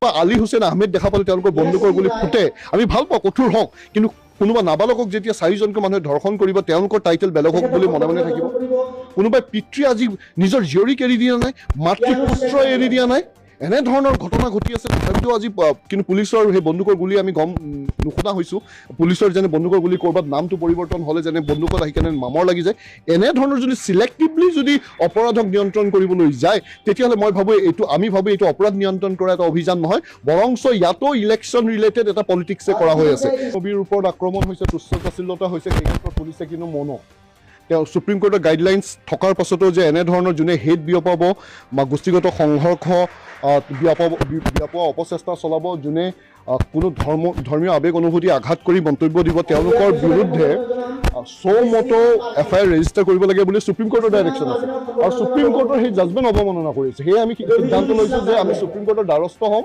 আলী হুছেইন আহমেদ দেখা পালে তেওঁলোকৰ বন্দুকৰ গুলি ফুটে আমি ভাল পাওঁ কঠোৰ হওক কিন্তু কোনোবা নাবালকক যেতিয়া 4জনকৈ মানুহে ধৰ্ষণ কৰিব তেওঁলোকৰ টাইটেল বেলেগ হওক বুলি মনে মনে থাকিব কোনোবাই পিতৃ আজি নিজৰ জীয়ৰীক এৰি দিয়া নাই মাতৃ পুত্ৰ এৰি দিয়া নাই এনে ধৰণৰ ঘটনা ঘটি আছে তথাপিতো আজি কিন্তু পুলিচৰ সেই বন্দুকৰ গুলি আমি গম নুশুনা হৈছোঁ পুলিচৰ যেনে বন্দুকৰ গুলি ক'ৰবাত নামটো পৰিৱৰ্তন হ'লে যেনে বন্দুকত আহি কেনে মামৰ লাগি যায় এনে ধৰণৰ যদি চিলেক্টিভলি যদি অপৰাধক নিয়ন্ত্ৰণ কৰিবলৈ যায় তেতিয়াহ'লে মই ভাবোঁ আমি ভাবোঁ এইটো অপৰাধ নিয়ন্ত্ৰণ কৰা এটা অভিযান নহয় বৰঞ্চ ইয়াতো ইলেকশ্যন ৰিলেটেড এটা পলিটিক্সে কৰা হৈ আছে কবিৰ ওপৰত আক্ৰমণ হৈছে তুচ্ছতাচ্ছিল্যতা হৈছে সেই ক্ষেত্ৰত পুলিচে কিন্তু তেওঁ সুপ্ৰিম কোৰ্টৰ গাইডলাইন্স থকাৰ পাছতো যে এনেধৰণৰ যোনে হেট বিয়পাব বা গোষ্ঠীগত সংঘৰ্ষ বিয়পোৱা অপচেষ্টা চলাব যোনে কোনো ধৰ্মীয় আৱেগ অনুভূতি আঘাত কৰি মন্তব্য দিব তেওঁলোকৰ বিৰুদ্ধে মতো FIR ৰেজিষ্টাৰ কৰিব লাগে বুলি সুপ্ৰিম কোৰ্টৰ ডাইৰেকশ্যন আছে আৰু সুপ্ৰিম কোৰ্টৰ সেই জাজমেণ্ট অৱমাননা কৰিছে সেয়ে আমি সিদ্ধান্ত লৈছোঁ যে আমি সুপ্ৰিম কোৰ্টৰ দ্বাৰস্থ হ'ম